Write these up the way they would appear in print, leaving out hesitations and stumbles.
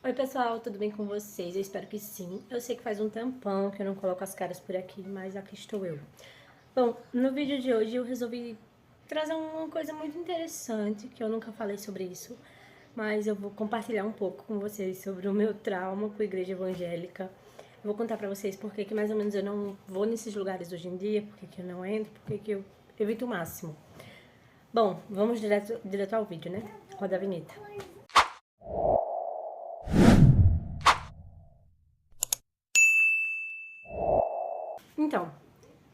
Oi pessoal, tudo bem com vocês? Eu espero que sim. Eu sei que faz um tempão que eu não coloco as caras por aqui, mas aqui estou eu. Bom, no vídeo de hoje eu resolvi trazer uma coisa muito interessante, que eu nunca falei sobre isso, mas eu vou compartilhar um pouco com vocês sobre o meu trauma com a igreja evangélica. Eu vou contar pra vocês por que mais ou menos eu não vou nesses lugares hoje em dia, por que eu não entro, por que eu evito o máximo. Bom, vamos direto ao vídeo, né? Roda a vinheta. Então,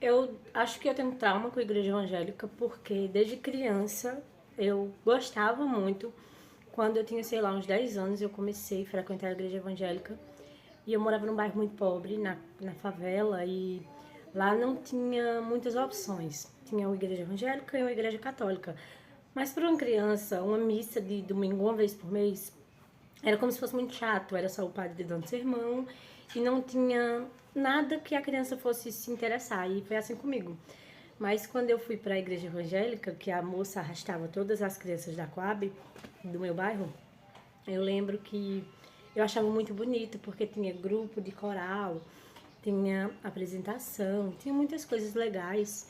eu acho que eu tenho trauma com a igreja evangélica porque desde criança eu gostava muito. Quando eu tinha, sei lá, uns 10 anos, eu comecei a frequentar a igreja evangélica. E eu morava num bairro muito pobre, na favela, e lá não tinha muitas opções. Tinha uma igreja evangélica e uma igreja católica. Mas para uma criança, uma missa de domingo, uma vez por mês, era como se fosse muito chato, era só o padre dando sermão e não tinha nada que a criança fosse se interessar. E foi assim comigo. Mas quando eu fui para a igreja evangélica, que a moça arrastava todas as crianças da Coab, do meu bairro, eu lembro que eu achava muito bonito, porque tinha grupo de coral, tinha apresentação, tinha muitas coisas legais.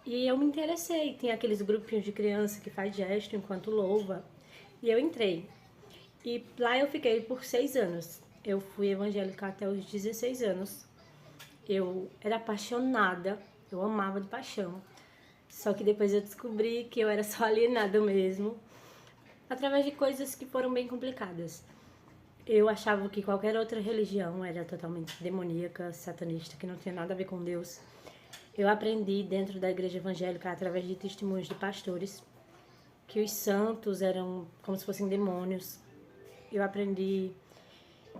E eu me interessei, tinha aqueles grupinhos de criança que faz gesto enquanto louva. E eu entrei. E lá eu fiquei por 6 anos. Eu fui evangélica até os 16 anos. Eu era apaixonada, eu amava de paixão. Só que depois eu descobri que eu era só alienada mesmo, através de coisas que foram bem complicadas. Eu achava que qualquer outra religião era totalmente demoníaca, satanista, que não tinha nada a ver com Deus. Eu aprendi dentro da igreja evangélica, através de testemunhos de pastores, que os santos eram como se fossem demônios. Eu aprendi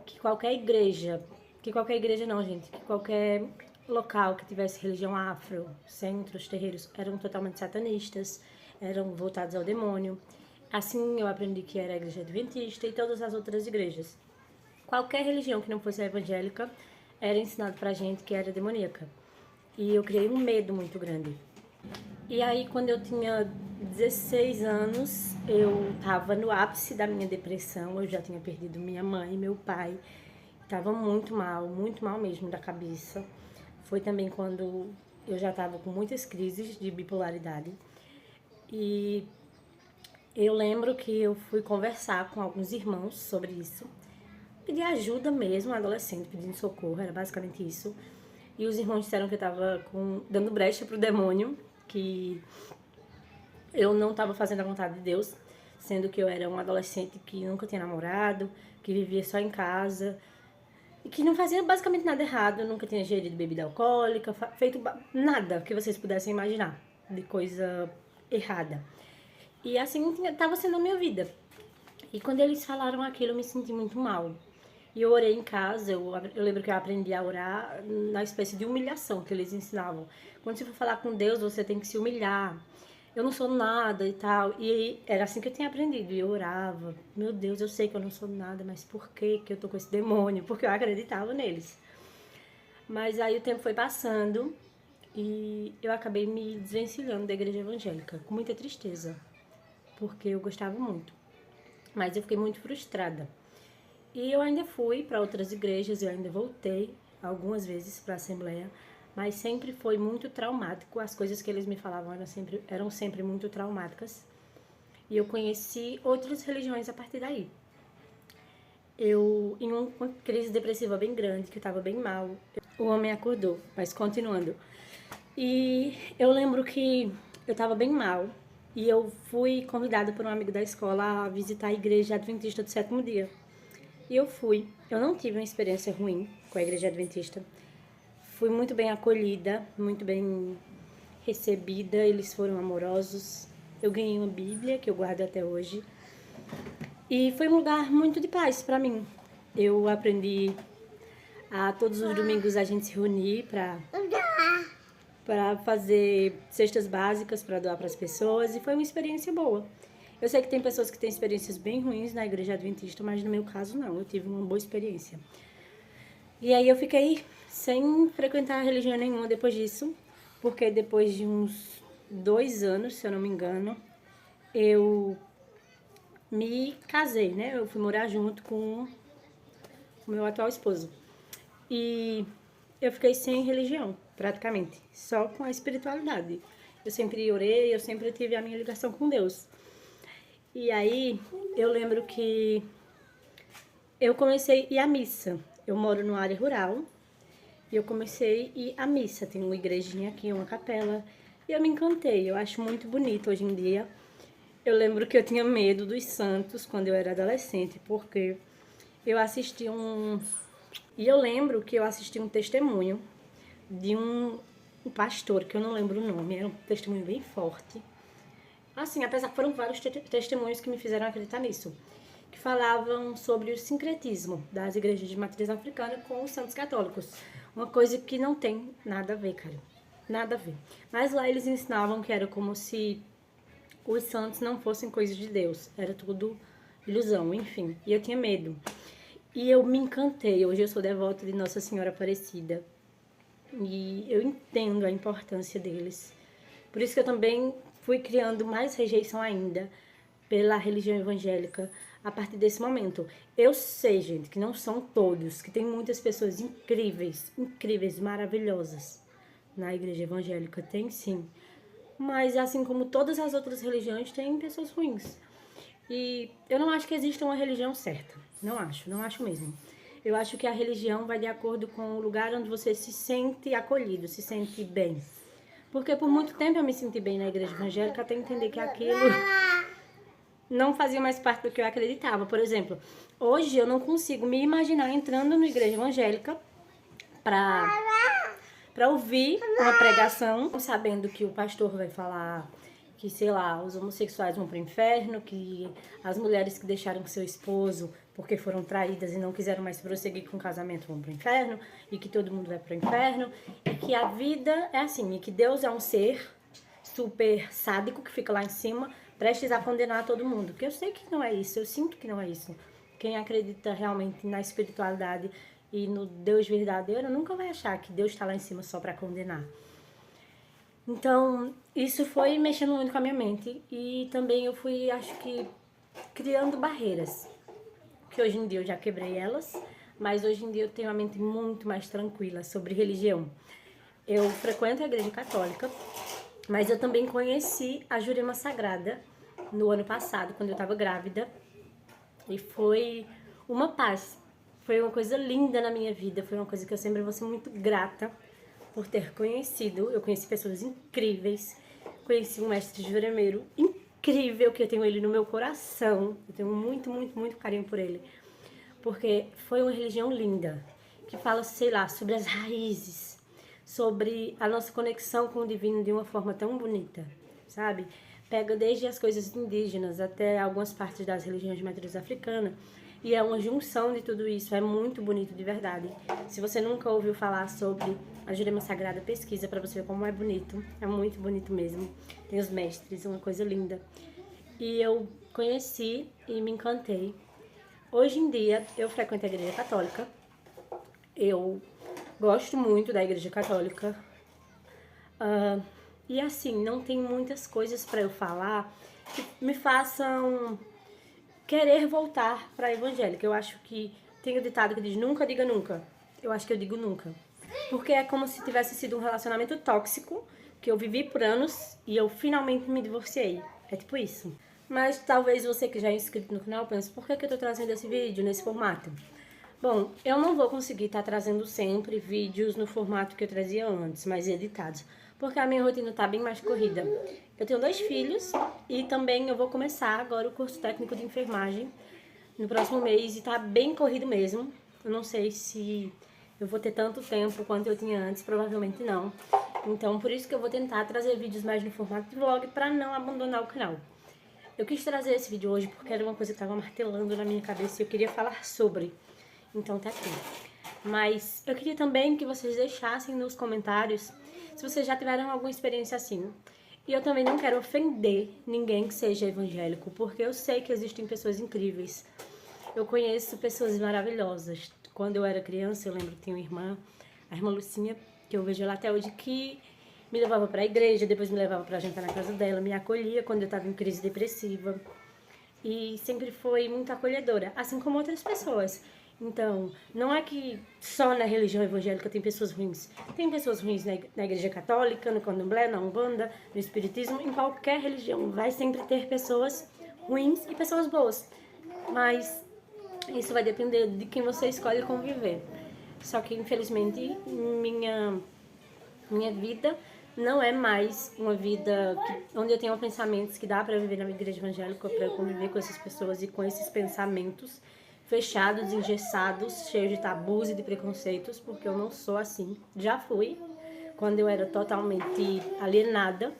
que qualquer igreja não, gente, que qualquer local que tivesse religião afro, centros, terreiros, eram totalmente satanistas, eram voltados ao demônio. Assim eu aprendi que era a igreja adventista e todas as outras igrejas. Qualquer religião que não fosse a evangélica era ensinado pra gente que era demoníaca. E eu criei um medo muito grande. E aí, quando eu tinha 16 anos, eu estava no ápice da minha depressão. Eu já tinha perdido minha mãe e meu pai. Estava muito mal mesmo da cabeça. Foi também quando eu já estava com muitas crises de bipolaridade. E eu lembro que eu fui conversar com alguns irmãos sobre isso. Pedir ajuda mesmo, adolescente pedindo socorro, era basicamente isso. E os irmãos disseram que eu estava dando brecha pro demônio, que eu não estava fazendo a vontade de Deus, sendo que eu era um adolescente que nunca tinha namorado, que vivia só em casa, e que não fazia basicamente nada errado, nunca tinha ingerido bebida alcoólica, feito nada que vocês pudessem imaginar de coisa errada. E assim estava sendo a minha vida. E quando eles falaram aquilo, eu me senti muito mal. E eu orei em casa, eu lembro que eu aprendi a orar na espécie de humilhação que eles ensinavam. Quando você for falar com Deus, você tem que se humilhar. Eu não sou nada e tal. E era assim que eu tinha aprendido. E eu orava. Meu Deus, eu sei que eu não sou nada, mas por que eu tô com esse demônio? Porque eu acreditava neles. Mas aí o tempo foi passando e eu acabei me desvencilhando da igreja evangélica, com muita tristeza, porque eu gostava muito. Mas eu fiquei muito frustrada. E eu ainda fui para outras igrejas, eu ainda voltei algumas vezes para a Assembleia, mas sempre foi muito traumático. As coisas que eles me falavam eram sempre muito traumáticas. E eu conheci outras religiões a partir daí. Eu, em uma crise depressiva bem grande, que eu estava bem mal, o homem acordou, mas continuando. E eu lembro que eu estava bem mal e eu fui convidada por um amigo da escola a visitar a igreja adventista do sétimo dia. E eu fui. Eu não tive uma experiência ruim com a igreja adventista. Fui muito bem acolhida, muito bem recebida, eles foram amorosos. Eu ganhei uma Bíblia, que eu guardo até hoje. E foi um lugar muito de paz para mim. Eu aprendi a todos os domingos a gente se reunir para fazer cestas básicas para doar para as pessoas e foi uma experiência boa. Eu sei que tem pessoas que têm experiências bem ruins na igreja adventista, mas no meu caso não, eu tive uma boa experiência. E aí eu fiquei sem frequentar religião nenhuma depois disso, porque depois de uns 2 anos, se eu não me engano, eu me casei, né? Eu fui morar junto com o meu atual esposo. E eu fiquei sem religião, praticamente, só com a espiritualidade. Eu sempre orei, eu sempre tive a minha ligação com Deus. E aí, eu lembro que eu comecei a ir à missa. Eu moro numa área rural e eu comecei a ir à missa. Tem uma igrejinha aqui, uma capela. E eu me encantei, eu acho muito bonito hoje em dia. Eu lembro que eu tinha medo dos santos quando eu era adolescente, porque eu assisti um... E eu lembro que eu assisti um testemunho de um pastor, que eu não lembro o nome, era um testemunho bem forte. Assim, apesar que foram vários testemunhos que me fizeram acreditar nisso, que falavam sobre o sincretismo das igrejas de matriz africana com os santos católicos. Uma coisa que não tem nada a ver, cara. Nada a ver. Mas lá eles ensinavam que era como se os santos não fossem coisas de Deus. Era tudo ilusão, enfim. E eu tinha medo. E eu me encantei. Hoje eu sou devota de Nossa Senhora Aparecida. E eu entendo a importância deles. Por isso que eu também fui criando mais rejeição ainda pela religião evangélica a partir desse momento. Eu sei, gente, que não são todos, que tem muitas pessoas incríveis, incríveis, maravilhosas na igreja evangélica. Tem sim. Mas assim como todas as outras religiões, tem pessoas ruins. E eu não acho que exista uma religião certa. Não acho mesmo. Eu acho que a religião vai de acordo com o lugar onde você se sente acolhido, se sente bem. Porque por muito tempo eu me senti bem na igreja evangélica até entender que aquilo não fazia mais parte do que eu acreditava. Por exemplo, hoje eu não consigo me imaginar entrando na igreja evangélica para ouvir uma pregação, sabendo que o pastor vai falar que, sei lá, os homossexuais vão para o inferno, que as mulheres que deixaram seu esposo porque foram traídas e não quiseram mais prosseguir com o casamento vão para o inferno, e que todo mundo vai para o inferno, e que a vida é assim, e que Deus é um ser super sádico que fica lá em cima, prestes a condenar todo mundo. Porque eu sei que não é isso, eu sinto que não é isso. Quem acredita realmente na espiritualidade e no Deus verdadeiro nunca vai achar que Deus está lá em cima só para condenar. Então, isso foi mexendo muito com a minha mente. E também eu fui, acho que, criando barreiras. Que hoje em dia eu já quebrei elas, mas hoje em dia eu tenho a mente muito mais tranquila sobre religião. Eu frequento a igreja católica, mas eu também conheci a Jurema Sagrada no ano passado, quando eu estava grávida. E foi uma paz. Foi uma coisa linda na minha vida. Foi uma coisa que eu sempre vou ser muito grata por ter conhecido. Eu conheci pessoas incríveis. Conheci um mestre juremeiro incrível, que eu tenho ele no meu coração. Eu tenho muito, muito, muito carinho por ele. Porque foi uma religião linda. Que fala, sei lá, sobre as raízes. Sobre a nossa conexão com o divino de uma forma tão bonita, sabe? Pega desde as coisas indígenas até algumas partes das religiões de matriz africana. E é uma junção de tudo isso, é muito bonito de verdade. Se você nunca ouviu falar sobre a Jurema Sagrada, pesquisa para você ver como é bonito. É muito bonito mesmo. Tem os mestres, uma coisa linda. E eu conheci e me encantei. Hoje em dia, eu frequento a igreja católica. Eu gosto muito da igreja católica. E assim, não tem muitas coisas para eu falar que me façam querer voltar para a evangélica. Eu acho que tem o ditado que diz nunca diga nunca. Eu acho que eu digo nunca. Porque é como se tivesse sido um relacionamento tóxico que eu vivi por anos e eu finalmente me divorciei. É tipo isso. Mas talvez você que já é inscrito no canal pense, por que eu tô trazendo esse vídeo nesse formato? Bom, eu não vou conseguir estar trazendo sempre vídeos no formato que eu trazia antes, mais editados. Porque a minha rotina tá bem mais corrida. Eu tenho 2 filhos e também eu vou começar agora o curso técnico de enfermagem no próximo mês e tá bem corrido mesmo. Eu não sei se eu vou ter tanto tempo quanto eu tinha antes, provavelmente não. Então, por isso que eu vou tentar trazer vídeos mais no formato de vlog para não abandonar o canal. Eu quis trazer esse vídeo hoje porque era uma coisa que estava martelando na minha cabeça e eu queria falar sobre. Então tá aqui. Mas eu queria também que vocês deixassem nos comentários se vocês já tiveram alguma experiência assim. E eu também não quero ofender ninguém que seja evangélico, porque eu sei que existem pessoas incríveis. Eu conheço pessoas maravilhosas. Quando eu era criança, eu lembro que tinha uma irmã, a irmã Lucinha, que eu vejo ela até hoje, que me levava para a igreja, depois me levava para jantar na casa dela, me acolhia quando eu estava em crise depressiva. E sempre foi muito acolhedora, assim como outras pessoas. Então, não é que só na religião evangélica tem pessoas ruins. Tem pessoas ruins na igreja católica, no candomblé, na umbanda, no espiritismo. Em qualquer religião vai sempre ter pessoas ruins e pessoas boas. Mas isso vai depender de quem você escolhe conviver. Só que, infelizmente, minha vida não é mais uma vida onde eu tenho pensamentos que dá para viver na igreja evangélica, para conviver com essas pessoas e com esses pensamentos fechados, engessados, cheios de tabus e de preconceitos, porque eu não sou assim. Já fui, quando eu era totalmente alienada,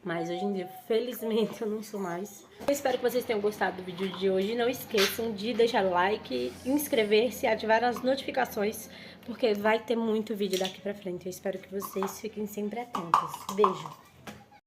mas hoje em dia, felizmente, eu não sou mais. Eu espero que vocês tenham gostado do vídeo de hoje. Não esqueçam de deixar o like, inscrever-se e ativar as notificações, porque vai ter muito vídeo daqui pra frente. Eu espero que vocês fiquem sempre atentos. Beijo!